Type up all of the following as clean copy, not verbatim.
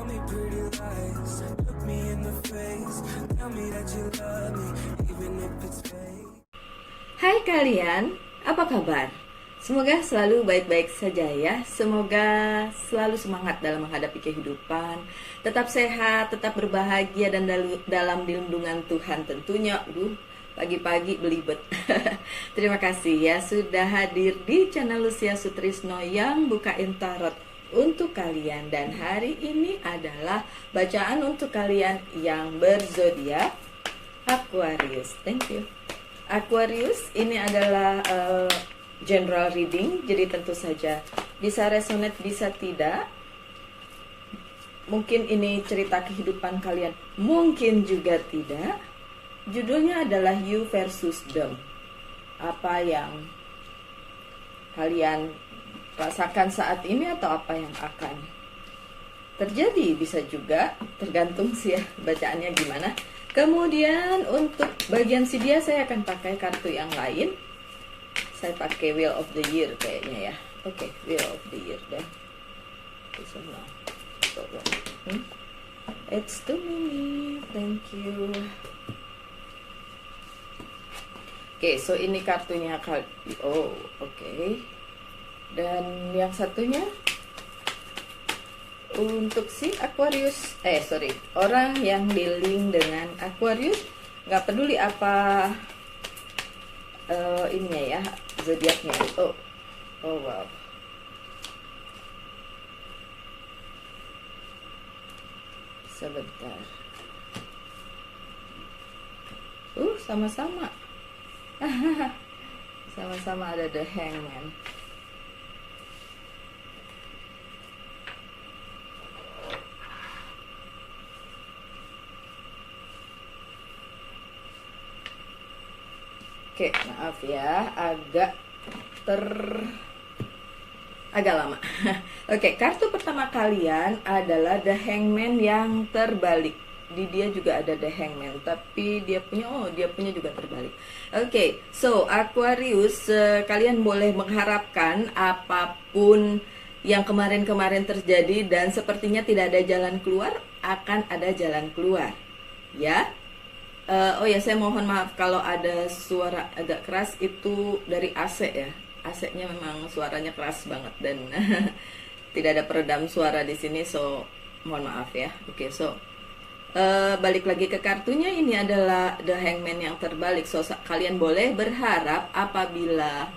Tell me pretty lies, look me in the face, tell me that you love me, even if it's fake. Hai kalian, apa kabar? Semoga selalu baik-baik saja ya. Semoga selalu semangat dalam menghadapi kehidupan. Tetap sehat, tetap berbahagia dan dalam lindungan Tuhan tentunya. Pagi-pagi belibet. Terima kasih ya sudah hadir di channel Lucia Sutrisno yang bukain tarot untuk kalian. Dan hari ini adalah bacaan untuk kalian yang berzodiak Aquarius. Thank you. Aquarius ini adalah general reading, jadi tentu saja bisa resonate, bisa tidak. Mungkin ini cerita kehidupan kalian, mungkin juga tidak. Judulnya adalah You versus Them. Apa yang kalian rasakan saat ini atau apa yang akan terjadi, bisa juga, tergantung sih ya bacaannya gimana. Kemudian untuk bagian si dia saya akan pakai kartu yang lain. Saya pakai Wheel of the Year kayaknya ya. Oke, Wheel of the Year deh. It's too many. Thank you. Oke, so ini kartunya oh, oke. Dan yang satunya untuk si Aquarius, orang yang dealing dengan Aquarius, nggak peduli apa ininya ya, zodiaknya. Oh wow. Sebentar. Sama-sama. Sama-sama ada The Hangman. Oke, maaf ya, agak lama. Oke, kartu pertama kalian adalah The Hangman yang terbalik. Di dia juga ada The Hangman, tapi dia punya juga terbalik. Oke, so Aquarius, kalian boleh mengharapkan apapun yang kemarin-kemarin terjadi dan sepertinya tidak ada jalan keluar, akan ada jalan keluar. Ya. Oh ya, saya mohon maaf kalau ada suara agak keras, itu dari AC ya. AC-nya memang suaranya keras banget dan tidak ada peredam suara di sini, so mohon maaf ya. Oke, so balik lagi ke kartunya, ini adalah The Hangman yang terbalik. So kalian boleh berharap apabila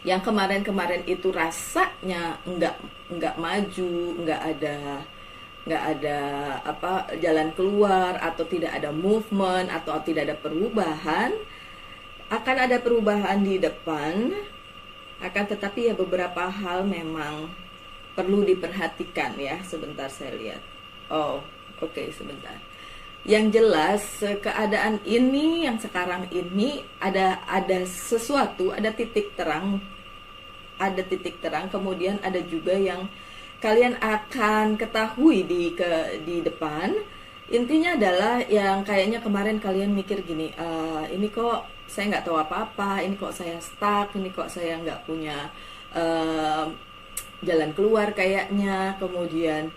yang kemarin-kemarin itu rasanya nggak maju, nggak ada jalan keluar, atau tidak ada movement, atau tidak ada perubahan. Akan ada perubahan di depan, akan tetapi ya beberapa hal memang perlu diperhatikan ya. Sebentar saya lihat. Oke, sebentar. Yang jelas keadaan ini yang sekarang ini ada sesuatu, ada titik terang, kemudian ada juga yang kalian akan ketahui di depan. Intinya adalah yang kayaknya kemarin kalian mikir gini, ini kok saya nggak tahu apa-apa, ini kok saya stuck, ini kok saya nggak punya jalan keluar kayaknya. Kemudian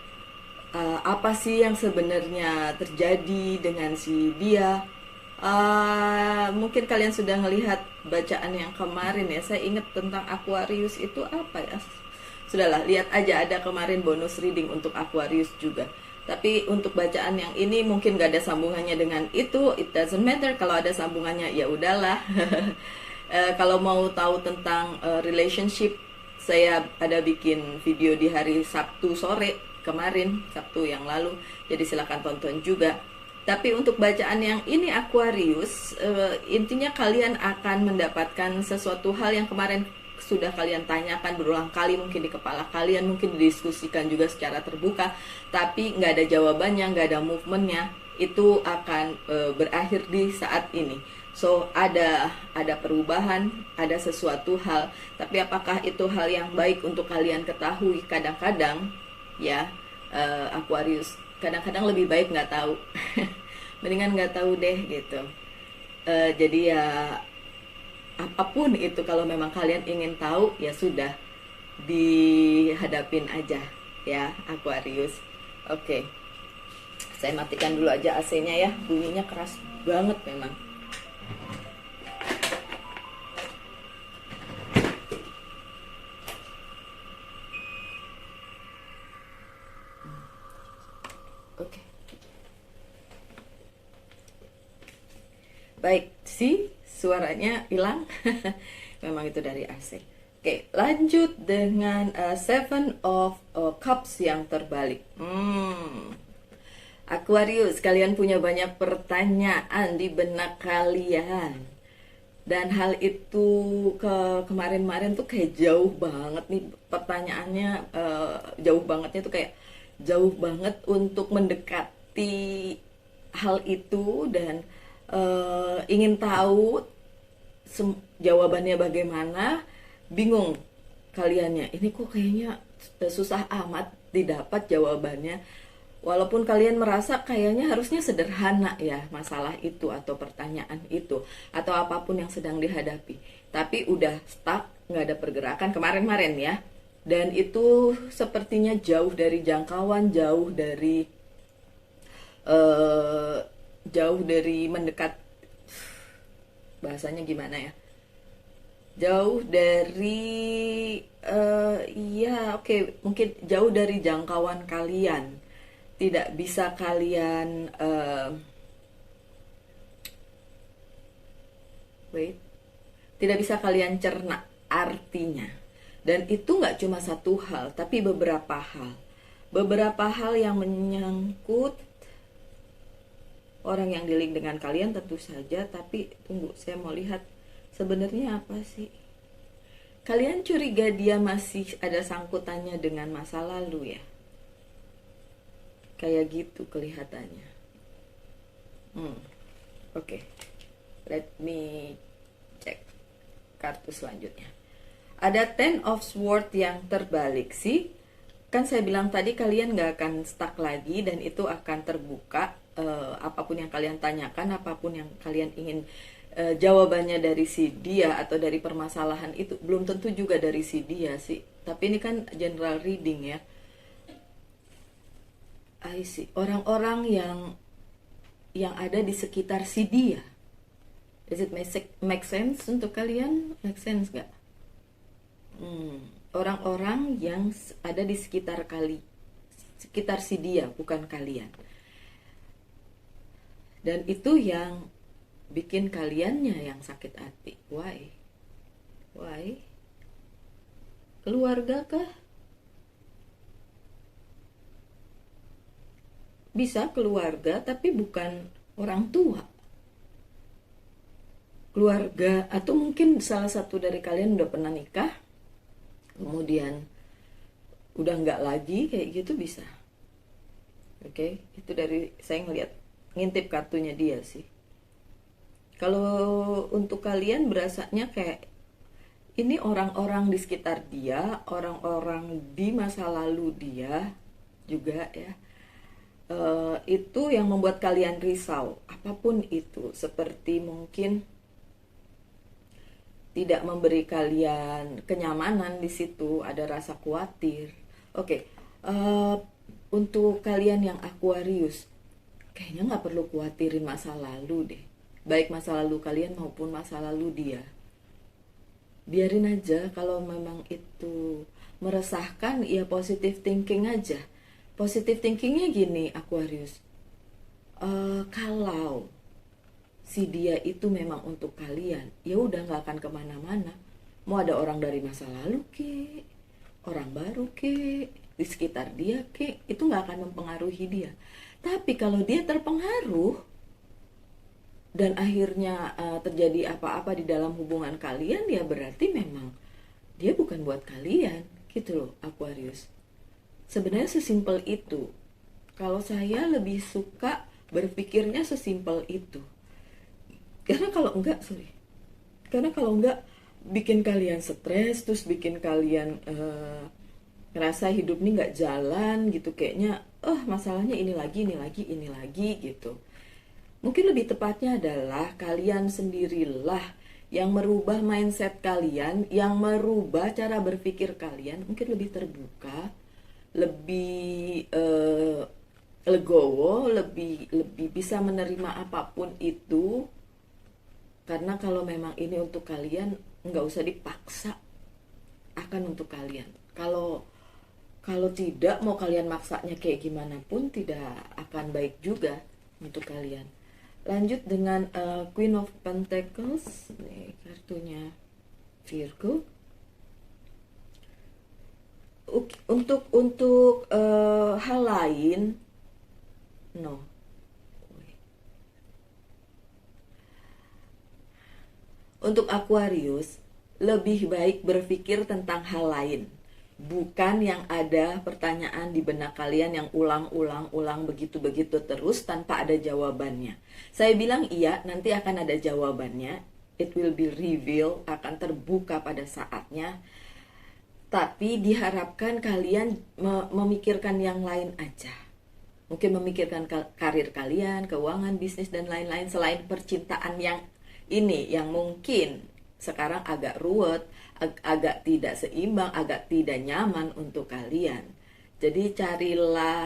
apa sih yang sebenarnya terjadi dengan si dia? Mungkin kalian sudah melihat bacaan yang kemarin ya. Saya ingat tentang Aquarius itu apa ya? Sudahlah, lihat aja, ada kemarin bonus reading untuk Aquarius juga. Tapi untuk bacaan yang ini mungkin gak ada sambungannya dengan itu. It doesn't matter, kalau ada sambungannya ya udahlah. Kalau mau tahu tentang relationship, saya ada bikin video di hari Sabtu sore kemarin, Sabtu yang lalu. Jadi silakan tonton juga. Tapi untuk bacaan yang ini Aquarius, intinya kalian akan mendapatkan sesuatu hal yang kemarin sudah kalian tanyakan berulang kali, mungkin di kepala kalian, mungkin didiskusikan juga secara terbuka, tapi nggak ada jawabannya, nggak ada movementnya. Itu akan berakhir di saat ini. So ada perubahan, ada sesuatu hal, tapi apakah itu hal yang baik untuk kalian ketahui? Kadang-kadang ya, Aquarius, kadang-kadang lebih baik nggak tahu. Mendingan nggak tahu deh gitu. Jadi ya apapun itu, kalau memang kalian ingin tahu ya sudah, dihadapin aja ya Aquarius. Oke, saya matikan dulu aja AC-nya ya, bunyinya keras banget memang. Oke. Baik, sih suaranya hilang. Memang itu dari AC. Oke, lanjut dengan Seven of Cups yang terbalik. Aquarius, kalian punya banyak pertanyaan di benak kalian. Dan hal itu kemarin-marin tuh kayak jauh banget nih pertanyaannya, jauh bangetnya tuh kayak jauh banget untuk mendekati hal itu dan ingin tahu jawabannya bagaimana, bingung kaliannya. Ini kok kayaknya susah amat didapat jawabannya. Walaupun kalian merasa kayaknya harusnya sederhana ya masalah itu atau pertanyaan itu atau apapun yang sedang dihadapi, tapi udah stuck, nggak ada pergerakan kemarin-marin ya. Dan itu sepertinya jauh dari jangkauan, jauh dari mendekat, bahasanya gimana ya? Jauh dari ya oke, mungkin jauh dari jangkauan kalian. Tidak bisa kalian tidak bisa kalian cerna artinya. Dan itu nggak cuma satu hal, tapi beberapa hal yang menyangkut orang yang dealing dengan kalian tentu saja. Tapi tunggu, saya mau lihat sebenarnya apa sih. Kalian curiga dia masih ada sangkutannya dengan masa lalu ya? Kayak gitu kelihatannya. Oke. Let me check kartu selanjutnya. Ada Ten of Swords yang terbalik sih. Kan saya bilang tadi kalian gak akan stuck lagi dan itu akan terbuka. Apapun yang kalian tanyakan, apapun yang kalian ingin jawabannya dari si dia atau dari permasalahan itu. Belum tentu juga dari si dia sih. Tapi ini kan general reading ya. I see. Orang-orang yang ada di sekitar si dia. Is it make sense untuk kalian? Make sense gak? Orang-orang yang ada di sekitar sekitar si dia, bukan kalian. Dan itu yang bikin kaliannya yang sakit hati. Why? Keluarga kah? Bisa keluarga, tapi bukan orang tua. Keluarga, atau mungkin salah satu dari kalian udah pernah nikah, kemudian udah nggak lagi, kayak gitu bisa. Oke, itu dari saya ngintip kartunya dia sih. Kalau untuk kalian berasanya kayak ini orang-orang di sekitar dia, orang-orang di masa lalu dia juga ya. Itu yang membuat kalian risau, apapun itu, seperti mungkin tidak memberi kalian kenyamanan di situ, ada rasa khawatir. Oke, untuk kalian yang Aquarius, kayaknya nggak perlu khawatirin masa lalu deh, baik masa lalu kalian maupun masa lalu dia. Biarin aja, kalau memang itu meresahkan, ya positive thinking aja. Positive thinkingnya gini Aquarius, kalau si dia itu memang untuk kalian, ya udah nggak akan kemana-mana. Mau ada orang dari masa lalu ke, orang baru ke, di sekitar dia ke, itu nggak akan mempengaruhi dia. Tapi kalau dia terpengaruh dan akhirnya terjadi apa-apa di dalam hubungan kalian, ya berarti memang dia bukan buat kalian, gitu loh Aquarius. Sebenarnya sesimpel itu. Kalau saya lebih suka berpikirnya sesimpel itu. Karena kalau enggak bikin kalian stres, terus bikin kalian ngerasa hidup ini nggak jalan gitu, kayaknya masalahnya ini lagi gitu. Mungkin lebih tepatnya adalah kalian sendirilah yang merubah mindset kalian, yang merubah cara berpikir kalian, mungkin lebih terbuka, lebih legowo, lebih lebih bisa menerima apapun itu, karena kalau memang ini untuk kalian, nggak usah dipaksa akan untuk kalian. Kalau kalau tidak, mau kalian maksanya kayak gimana pun tidak akan baik juga untuk kalian. Lanjut dengan Queen of Pentacles, nih kartunya Virgo. Untuk hal lain, no. Untuk Aquarius, lebih baik berpikir tentang hal lain, bukan yang ada pertanyaan di benak kalian yang ulang-ulang begitu-begitu terus tanpa ada jawabannya. Saya bilang iya, nanti akan ada jawabannya. It will be revealed, akan terbuka pada saatnya. Tapi diharapkan kalian memikirkan yang lain aja. Mungkin memikirkan karir kalian, keuangan, bisnis, dan lain-lain selain percintaan yang ini, yang mungkin sekarang agak ruwet, agak tidak seimbang, agak tidak nyaman untuk kalian. Jadi carilah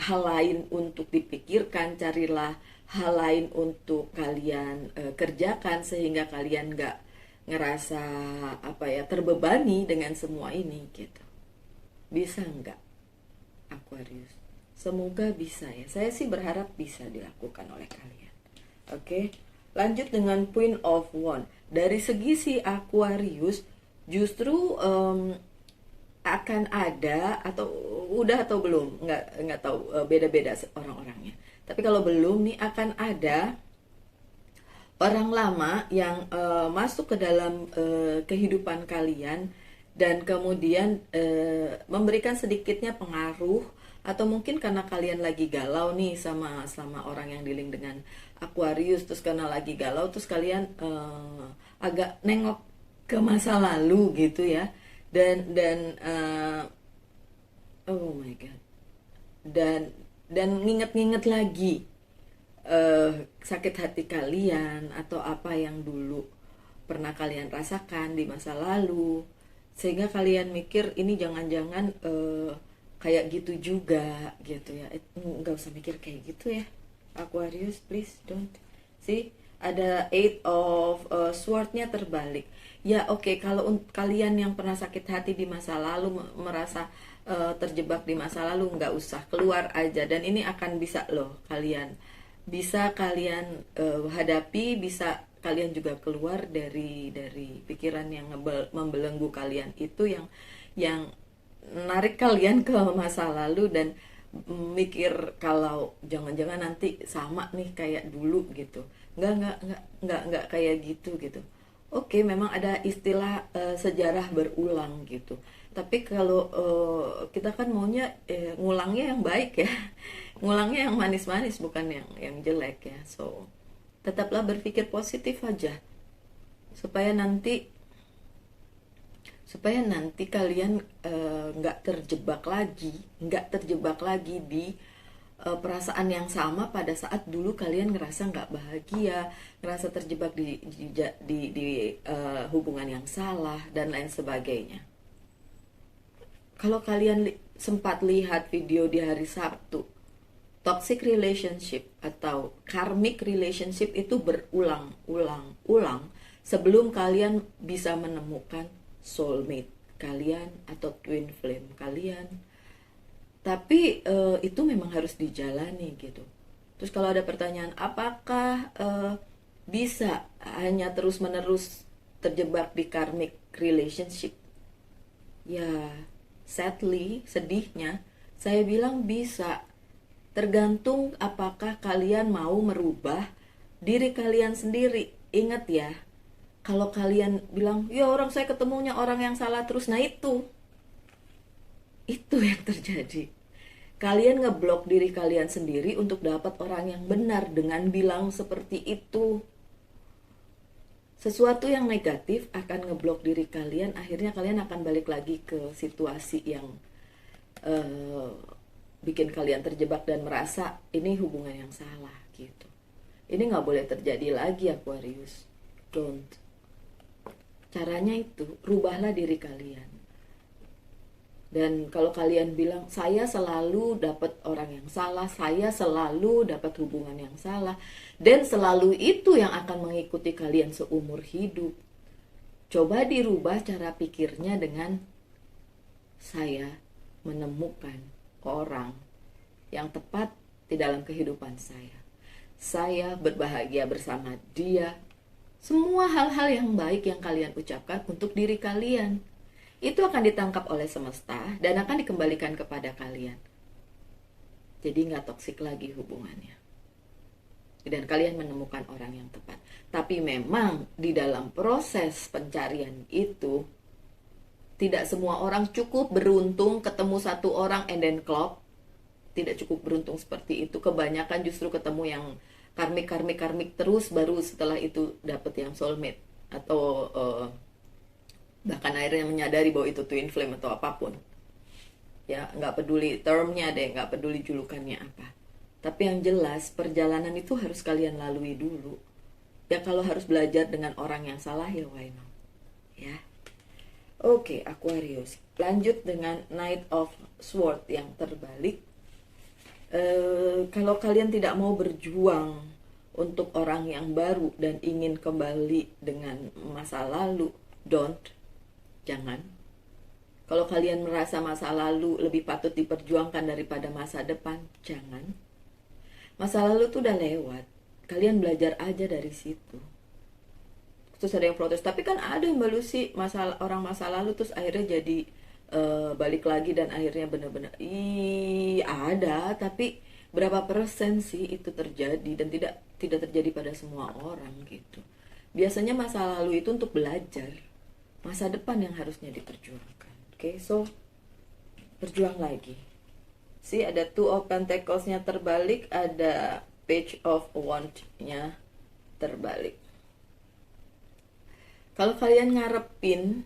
hal lain untuk dipikirkan, carilah hal lain untuk kalian kerjakan, sehingga kalian nggak ngerasa terbebani dengan semua ini gitu. Bisa nggak, Aquarius? Semoga bisa ya. Saya sih berharap bisa dilakukan oleh kalian. Oke, lanjut dengan Queen of Wands. Dari segi si Aquarius, justru akan ada, atau udah atau belum, nggak tahu, beda-beda orang-orangnya. Tapi kalau belum nih, akan ada orang lama yang masuk ke dalam kehidupan kalian, dan kemudian memberikan sedikitnya pengaruh, atau mungkin karena kalian lagi galau nih sama orang yang dealing dengan Aquarius, terus karena lagi galau, terus kalian agak nengok ke masa lalu gitu ya, dan oh my god, dan nginget-nginget lagi sakit hati kalian atau apa yang dulu pernah kalian rasakan di masa lalu, sehingga kalian mikir ini jangan-jangan kayak gitu juga gitu ya. Nggak usah mikir kayak gitu ya, Aquarius, please don't. See, ada Eight of Sword-nya terbalik. Ya oke, kalau kalian yang pernah sakit hati di masa lalu, merasa terjebak di masa lalu, nggak usah, keluar aja. Dan ini akan bisa loh kalian hadapi, bisa kalian juga keluar dari pikiran yang membelenggu kalian itu, yang narik kalian ke masa lalu, dan mikir kalau jangan-jangan nanti sama nih kayak dulu gitu. Nggak kayak gitu. Oke, memang ada istilah sejarah berulang gitu. Tapi kalau kita kan maunya ngulangnya yang baik ya, ngulangnya yang manis-manis, bukan yang jelek ya. So tetaplah berpikir positif aja, supaya nanti kalian nggak terjebak lagi di perasaan yang sama pada saat dulu kalian ngerasa nggak bahagia, ngerasa terjebak di hubungan yang salah dan lain sebagainya. Kalau kalian sempat lihat video di hari Sabtu, toxic relationship atau karmic relationship itu berulang-ulang sebelum kalian bisa menemukan soulmate kalian atau twin flame kalian. Tapi itu memang harus dijalani gitu. Terus kalau ada pertanyaan, apakah bisa hanya terus-menerus terjebak di karmic relationship? Ya, sadly, sedihnya, saya bilang bisa. Tergantung apakah kalian mau merubah diri kalian sendiri. Ingat ya, kalau kalian bilang, ya orang saya ketemunya orang yang salah terus, nah itu yang terjadi. Kalian ngeblok diri kalian sendiri untuk dapat orang yang benar dengan bilang seperti itu. Sesuatu yang negatif akan ngeblok diri kalian, akhirnya kalian akan balik lagi ke situasi yang bikin kalian terjebak dan merasa ini hubungan yang salah gitu. Ini nggak boleh terjadi lagi, Aquarius. Don't. Caranya itu, rubahlah diri kalian. Dan kalau kalian bilang, saya selalu dapat orang yang salah, saya selalu dapat hubungan yang salah, dan selalu itu yang akan mengikuti kalian seumur hidup. Coba dirubah cara pikirnya dengan, saya menemukan orang yang tepat di dalam kehidupan saya. Saya berbahagia bersama dia. Semua hal-hal yang baik yang kalian ucapkan untuk diri kalian, itu akan ditangkap oleh semesta dan akan dikembalikan kepada kalian. Jadi nggak toksik lagi hubungannya. Dan kalian menemukan orang yang tepat. Tapi memang di dalam proses pencarian itu, tidak semua orang cukup beruntung ketemu satu orang and then klop. Tidak cukup beruntung seperti itu. Kebanyakan justru ketemu yang karmik terus, baru setelah itu dapat yang soulmate. Atau bahkan akhirnya menyadari bahwa itu twin flame atau apapun. Ya, nggak peduli termnya deh, nggak peduli julukannya apa. Tapi yang jelas, perjalanan itu harus kalian lalui dulu. Ya kalau harus belajar dengan orang yang salah, ya why not? Ya. Oke, Aquarius. Lanjut dengan Knight of Swords yang terbalik. Kalau kalian tidak mau berjuang untuk orang yang baru dan ingin kembali dengan masa lalu, jangan. Kalau kalian merasa masa lalu lebih patut diperjuangkan daripada masa depan, jangan. Masa lalu tuh udah lewat. Kalian belajar aja dari situ. Terus ada yang protes, tapi kan ada yang Mbak Lucy, orang masa lalu terus akhirnya jadi balik lagi dan akhirnya benar-benar ada, tapi berapa persen sih itu terjadi, dan tidak terjadi pada semua orang gitu. Biasanya masa lalu itu untuk belajar, masa depan yang harusnya diperjuangkan. Oke, so berjuang lagi. See, ada Two of Pentacles-nya terbalik, ada Page of Wands-nya terbalik. Kalau kalian ngarepin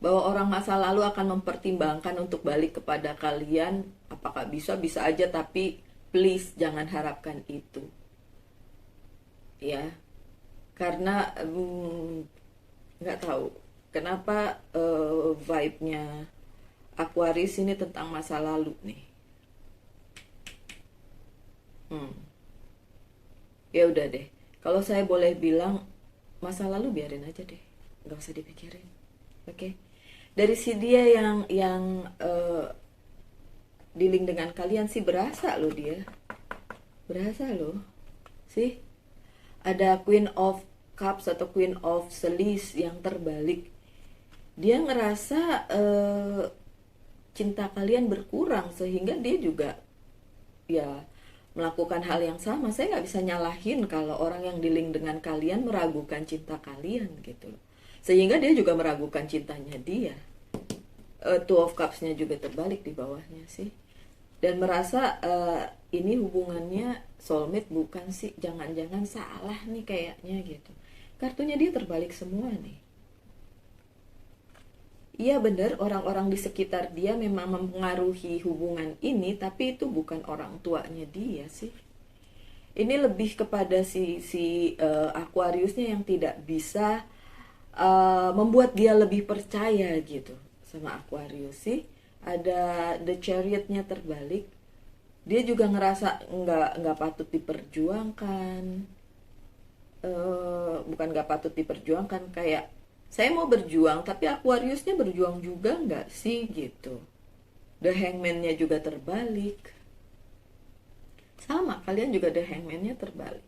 bahwa orang masa lalu akan mempertimbangkan untuk balik kepada kalian, apakah bisa aja, tapi please jangan harapkan itu. Ya, karena nggak tahu kenapa vibe-nya Aquarius ini tentang masa lalu nih. Ya udah deh, kalau saya boleh bilang, masa lalu biarin aja deh, nggak usah dipikirin. Oke. Dari si dia yang dealing dengan kalian sih berasa loh dia. Berasa loh. Sih. Ada Queen of Cups atau Queen of Swords yang terbalik. Dia ngerasa cinta kalian berkurang sehingga dia juga ya melakukan hal yang sama. Saya nggak bisa nyalahin kalau orang yang dealing dengan kalian meragukan cinta kalian gitu. Sehingga dia juga meragukan cintanya dia. Two of Cups-nya juga terbalik di bawahnya sih. Dan merasa ini hubungannya soulmate bukan sih, jangan-jangan salah nih kayaknya gitu. Kartunya dia terbalik semua nih. Iya benar, orang-orang di sekitar dia memang mempengaruhi hubungan ini, tapi itu bukan orang tuanya dia sih. Ini lebih kepada si Aquariusnya yang tidak bisa membuat dia lebih percaya gitu sama Aquarius sih. Ada The Chariot-nya terbalik. Dia juga ngerasa nggak patut diperjuangkan. Bukan nggak patut diperjuangkan, kayak saya mau berjuang, tapi Aquariusnya berjuang juga nggak sih gitu. The Hangman-nya juga terbalik. Sama, kalian juga The Hangman-nya terbalik.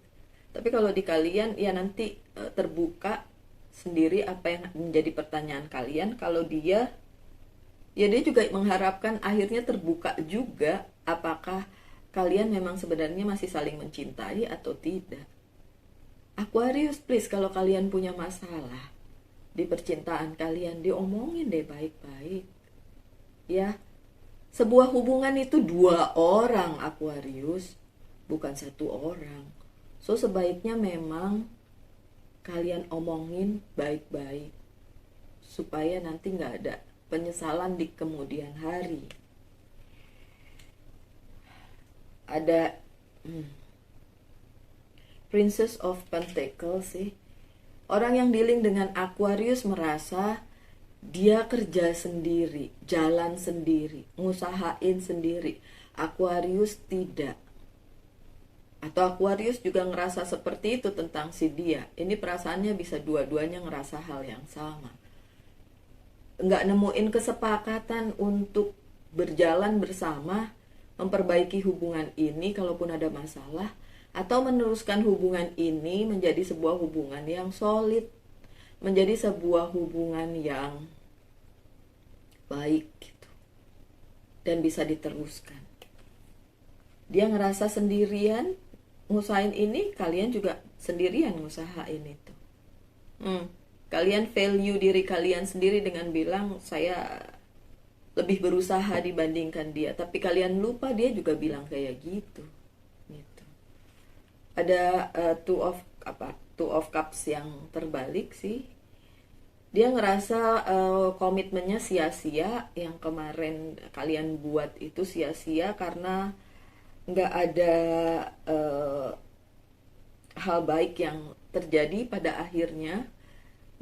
Tapi kalau di kalian ya nanti terbuka sendiri apa yang menjadi pertanyaan kalian. Kalau dia, ya dia juga mengharapkan akhirnya terbuka juga apakah kalian memang sebenarnya masih saling mencintai atau tidak. Aquarius, please, kalau kalian punya masalah di percintaan kalian, diomongin deh baik-baik. Ya, sebuah hubungan itu 2 orang Aquarius, bukan 1 orang. So sebaiknya memang kalian omongin baik-baik supaya nanti nggak ada penyesalan di kemudian hari. Ada Princess of Pentacles sih. Orang yang dealing dengan Aquarius merasa Dia kerja sendiri, jalan sendiri, ngusahain sendiri. Aquarius tidak. Atau Aquarius juga ngerasa seperti itu tentang si dia. Ini perasaannya bisa dua-duanya ngerasa hal yang sama. Nggak nemuin kesepakatan untuk berjalan bersama, memperbaiki hubungan ini kalaupun ada masalah, atau meneruskan hubungan ini menjadi sebuah hubungan yang solid, menjadi sebuah hubungan yang baik gitu, dan bisa diteruskan. Dia ngerasa sendirian ngusahain ini, kalian juga sendirian ngusahain itu. Kalian value diri kalian sendiri dengan bilang saya lebih berusaha dibandingkan dia, tapi kalian lupa dia juga bilang kayak gitu. Gitu. Ada two of cups yang terbalik sih. Dia ngerasa komitmennya sia-sia, yang kemarin kalian buat itu sia-sia karena nggak ada hal baik yang terjadi pada akhirnya.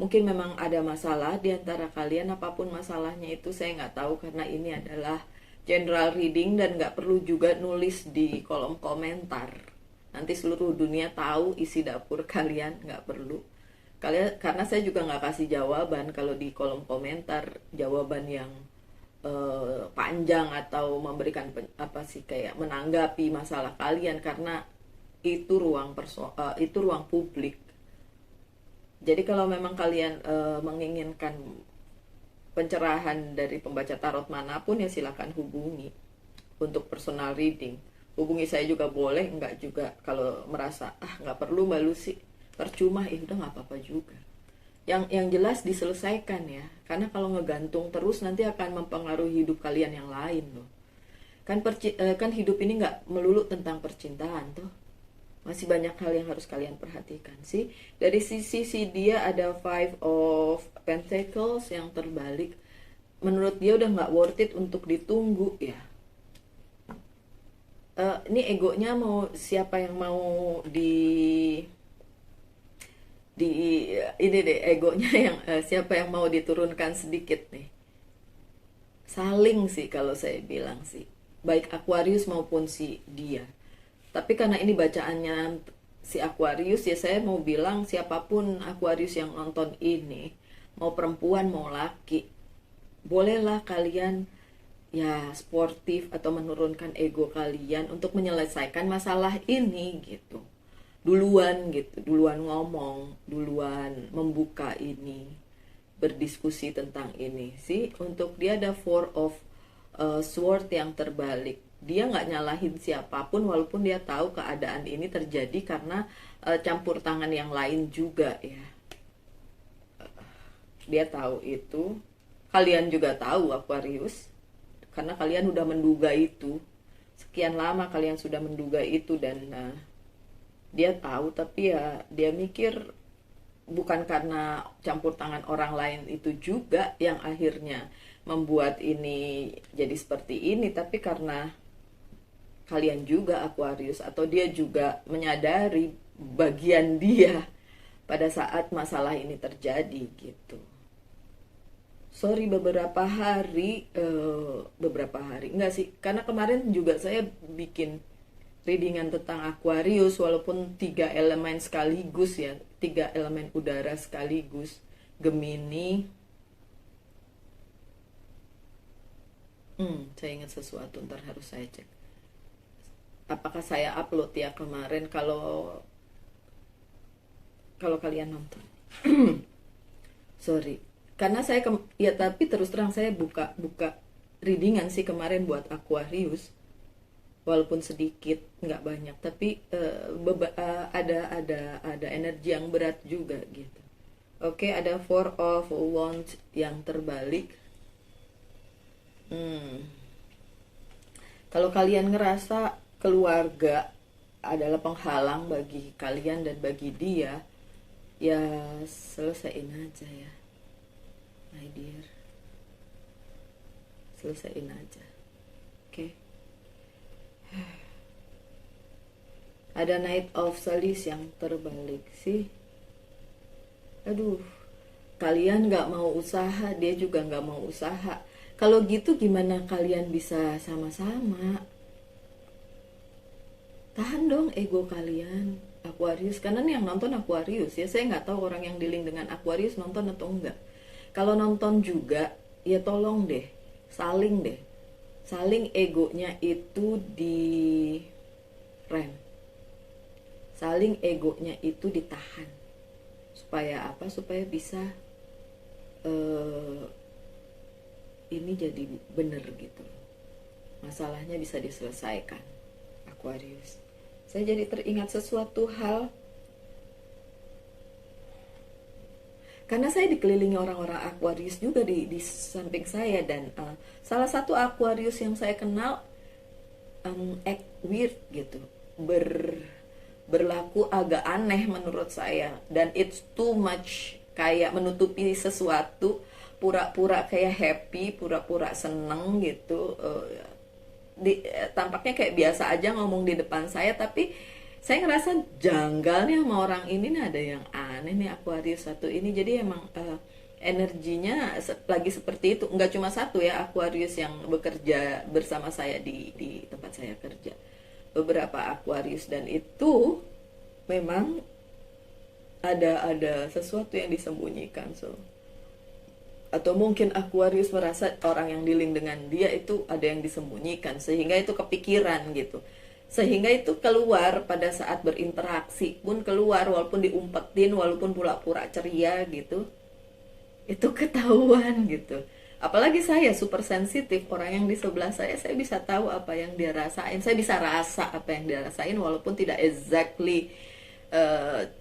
Mungkin memang ada masalah di antara kalian, apapun masalahnya itu saya nggak tahu karena ini adalah general reading dan nggak perlu juga nulis di kolom komentar. Nanti seluruh dunia tahu isi dapur kalian, nggak perlu. Kalian, karena saya juga nggak kasih jawaban kalau di kolom komentar, jawaban yang panjang atau memberikan kayak menanggapi masalah kalian, karena itu ruang publik. Jadi kalau memang kalian menginginkan pencerahan dari pembaca tarot manapun ya silakan hubungi untuk personal reading. Hubungi saya juga boleh, enggak juga. Kalau merasa nggak perlu Mbak Lucy, percuma, udah nggak apa-apa juga. Yang jelas diselesaikan ya, karena kalau ngegantung terus nanti akan mempengaruhi hidup kalian yang lain loh. Kan hidup ini nggak melulu tentang percintaan tuh. Masih banyak hal yang harus kalian perhatikan sih. Dari sisi dia ada Five of Pentacles yang terbalik. Menurut dia udah nggak worth it untuk ditunggu ya. Ini egonya mau siapa yang mau ini deh egonya yang siapa yang mau diturunkan sedikit nih. Saling sih kalau saya bilang sih. Baik Aquarius maupun si dia. Tapi karena ini bacaannya si Aquarius ya saya mau bilang siapapun Aquarius yang nonton ini, mau perempuan mau laki, bolehlah kalian ya sportif atau menurunkan ego kalian untuk menyelesaikan masalah ini gitu. Duluan ngomong, duluan membuka ini, berdiskusi tentang ini sih. Untuk dia ada Four of Sword yang terbalik. Dia nggak nyalahin siapapun walaupun dia tahu keadaan ini terjadi karena campur tangan yang lain juga ya. Dia tahu itu, kalian juga tahu Aquarius, karena kalian udah menduga itu. Sekian lama kalian sudah menduga itu dan dia tahu, tapi ya dia mikir bukan karena campur tangan orang lain itu juga yang akhirnya membuat ini jadi seperti ini, tapi karena kalian juga Aquarius atau dia juga menyadari bagian dia pada saat masalah ini terjadi gitu. Sorry beberapa hari enggak sih, karena kemarin juga saya bikin readingan tentang Aquarius walaupun 3 elemen sekaligus ya, 3 elemen udara sekaligus, Gemini. Saya ingat sesuatu, ntar harus saya cek. Apakah saya upload ya kemarin, kalau kalian nonton. Sorry. Karena saya ya tapi terus terang saya buka readingan sih kemarin buat Aquarius. Walaupun sedikit, nggak banyak, tapi ada energi yang berat juga gitu. Oke, ada Four of Wands yang terbalik. Kalau kalian ngerasa keluarga adalah penghalang bagi kalian dan bagi dia, ya selesaiin aja ya, my dear. Selesaiin aja. Oke. Ada Knight of Swords yang terbalik sih. Aduh, kalian nggak mau usaha, dia juga nggak mau usaha. Kalau gitu gimana kalian bisa sama-sama? Tahan dong ego kalian, Aquarius. Karena nih yang nonton Aquarius ya, saya nggak tahu orang yang dealing dengan Aquarius nonton atau enggak. Kalau nonton juga, ya tolong deh, saling egonya itu di rem, saling egonya itu ditahan. Supaya apa? Supaya bisa ini jadi bener gitu, masalahnya bisa diselesaikan. Aquarius, saya jadi teringat sesuatu hal karena saya dikelilingi orang-orang Aquarius juga di samping saya, dan salah satu Aquarius yang saya kenal act weird gitu, berlaku agak aneh menurut saya, dan it's too much, kayak menutupi sesuatu, pura-pura kayak happy, pura-pura seneng gitu. Tampaknya kayak biasa aja ngomong di depan saya, tapi saya ngerasa janggal nih sama orang ini nih, ada yang aneh nih Aquarius satu ini. Jadi emang energinya lagi seperti itu. Nggak cuma satu ya Aquarius yang bekerja bersama saya di tempat saya kerja, beberapa Aquarius, dan itu memang ada sesuatu yang disembunyikan. Atau mungkin Aquarius merasa orang yang dealing dengan dia itu ada yang disembunyikan, sehingga itu kepikiran gitu, sehingga itu keluar pada saat berinteraksi pun keluar, walaupun diumpetin, walaupun pura-pura ceria gitu, itu ketahuan gitu. Apalagi saya super sensitif, orang yang di sebelah saya bisa tahu apa yang dia rasain, saya bisa rasa apa yang dia rasain, walaupun tidak exactly,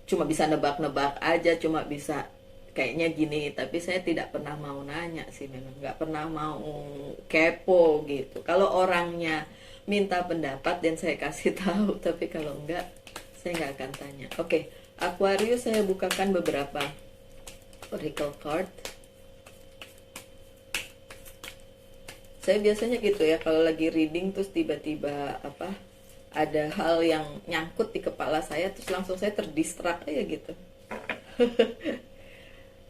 cuma bisa nebak-nebak aja, cuma bisa kayaknya gini, tapi saya tidak pernah mau nanya sih, memang nggak pernah mau kepo gitu. Kalau orangnya minta pendapat dan saya kasih tahu, tapi kalau enggak saya nggak akan tanya. Oke, Aquarius, saya bukakan beberapa oracle card. Saya biasanya gitu ya, kalau lagi reading terus tiba-tiba ada hal yang nyangkut di kepala saya, terus langsung saya terdistrak aja gitu.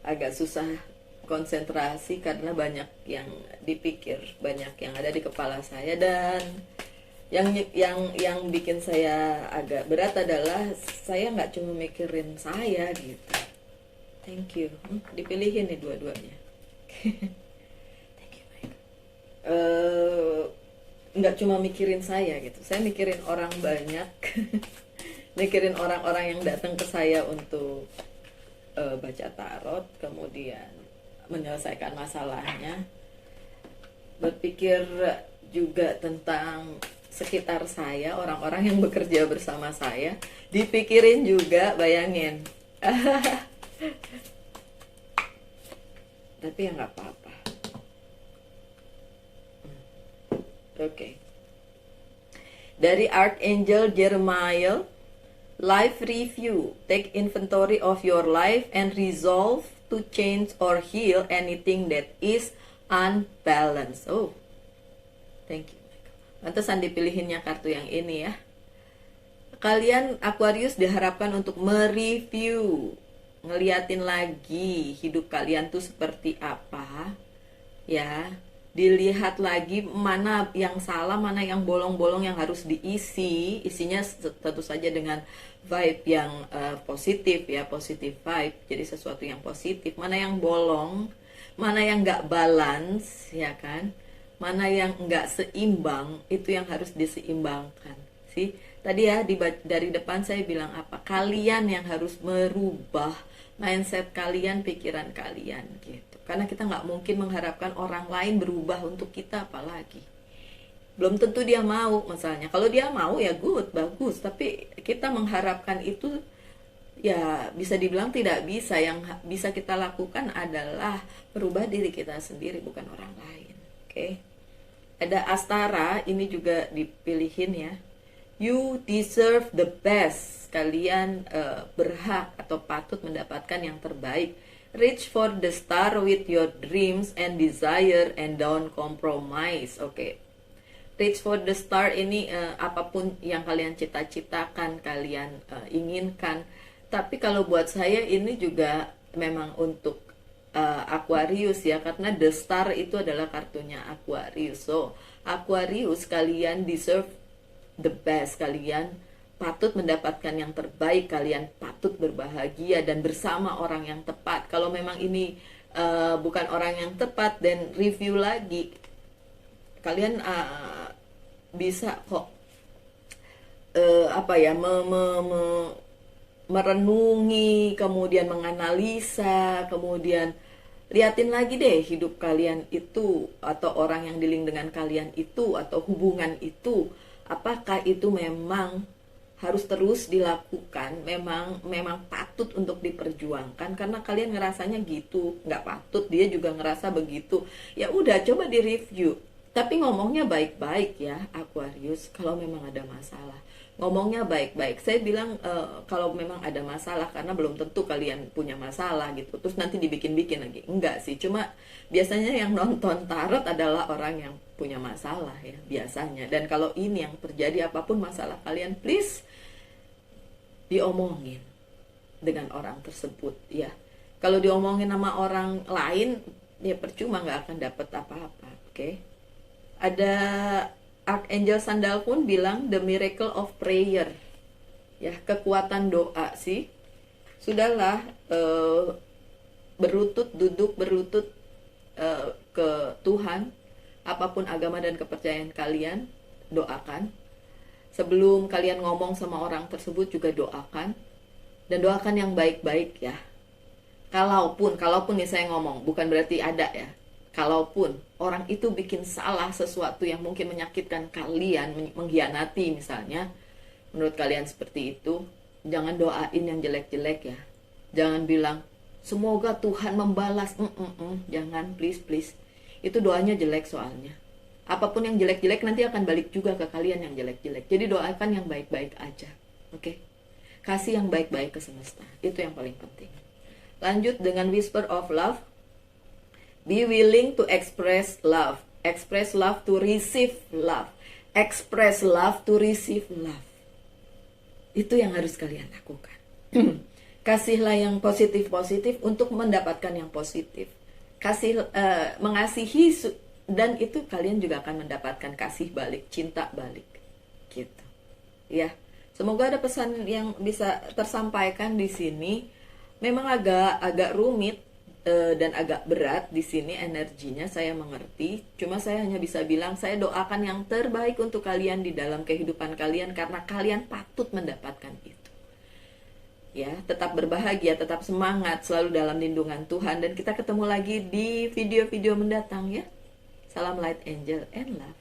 Agak susah konsentrasi karena banyak yang dipikir, banyak yang ada di kepala saya, dan yang bikin saya agak berat adalah saya nggak cuma mikirin saya gitu. Thank you, dipilihin nih dua-duanya. Thank you, Mike. Nggak cuma mikirin saya gitu, saya mikirin orang banyak. Mikirin orang-orang yang datang ke saya untuk baca tarot, kemudian menyelesaikan masalahnya, berpikir juga tentang sekitar saya, orang-orang yang bekerja bersama saya, dipikirin juga, bayangin. Tapi ya nggak apa-apa. Oke. Dari Archangel Jeremiah, life review. Take inventory of your life and resolve to change or heal anything that is unbalanced. Oh, thank you. Pantesan dipilihinnya kartu yang ini ya. Kalian Aquarius diharapkan untuk mereview, ngeliatin lagi hidup kalian tuh seperti apa, ya. Dilihat lagi mana yang salah, mana yang bolong-bolong yang harus diisi. Isinya tentu saja dengan vibe yang positif ya, positif vibe, jadi sesuatu yang positif. Mana yang bolong, mana yang nggak balance ya kan, mana yang nggak seimbang, itu yang harus diseimbangkan sih. Tadi ya dari depan saya bilang apa, kalian yang harus merubah mindset kalian, pikiran kalian gitu. Karena kita nggak mungkin mengharapkan orang lain berubah untuk kita, apalagi belum tentu dia mau. Misalnya kalau dia mau ya good, bagus, tapi kita mengharapkan itu ya bisa dibilang tidak bisa. Yang bisa kita lakukan adalah merubah diri kita sendiri, bukan orang lain. Oke. Ada Astara, ini juga dipilihin ya. You deserve the best. Kalian berhak atau patut mendapatkan yang terbaik. Reach for the star with your dreams and desire and don't compromise. Oke. Reach for the star ini apapun yang kalian cita-citakan, kalian inginkan. Tapi kalau buat saya ini juga memang untuk Aquarius ya, karena The Star itu adalah kartunya Aquarius. So Aquarius, kalian deserve the best, kalian patut mendapatkan yang terbaik, kalian patut berbahagia dan bersama orang yang tepat. Kalau memang ini bukan orang yang tepat, dan review lagi. Kalian bisa kok merenungi, kemudian menganalisa, kemudian liatin lagi deh hidup kalian itu, atau orang yang dealing dengan kalian itu, atau hubungan itu, apakah itu memang harus terus dilakukan, memang patut untuk diperjuangkan, karena kalian ngerasanya gitu, nggak patut, dia juga ngerasa begitu. Ya udah, coba di review, tapi ngomongnya baik-baik ya Aquarius. Kalau memang ada masalah, ngomongnya baik-baik. Saya bilang kalau memang ada masalah, karena belum tentu kalian punya masalah gitu, terus nanti dibikin-bikin lagi. Enggak sih, cuma biasanya yang nonton tarot adalah orang yang punya masalah ya, biasanya. Dan kalau ini yang terjadi, apapun masalah kalian, please diomongin dengan orang tersebut ya. Kalau diomongin sama orang lain, ya percuma, nggak akan dapet apa-apa. Oke? Ada Archangel Sandal pun bilang the miracle of prayer ya, kekuatan doa sih. Sudahlah, duduk berlutut ke Tuhan, apapun agama dan kepercayaan kalian, doakan. Sebelum kalian ngomong sama orang tersebut juga doakan, dan doakan yang baik-baik ya. Kalaupun nih saya ngomong, bukan berarti ada ya. Kalaupun orang itu bikin salah sesuatu yang mungkin menyakitkan kalian, mengkhianati misalnya, menurut kalian seperti itu, jangan doain yang jelek-jelek ya. Jangan bilang semoga Tuhan membalas. Jangan, please. Itu doanya jelek soalnya. Apapun yang jelek-jelek nanti akan balik juga ke kalian yang jelek-jelek. Jadi doakan yang baik-baik aja. Oke? Kasih yang baik-baik ke semesta. Itu yang paling penting. Lanjut dengan Whisper of Love. Be willing to express love. Express love to receive love. Express love to receive love. Itu yang harus kalian lakukan. Kasihlah yang positif-positif untuk mendapatkan yang positif. Mengasihi, dan itu kalian juga akan mendapatkan kasih balik, cinta balik, gitu. Ya, semoga ada pesan yang bisa tersampaikan di sini. Memang agak rumit dan agak berat di sini energinya, saya mengerti. Cuma saya hanya bisa bilang, saya doakan yang terbaik untuk kalian di dalam kehidupan kalian, karena kalian patut mendapatkan itu. Ya, tetap berbahagia, tetap semangat, selalu dalam lindungan Tuhan, dan kita ketemu lagi di video-video mendatang ya. Salam light angel and love.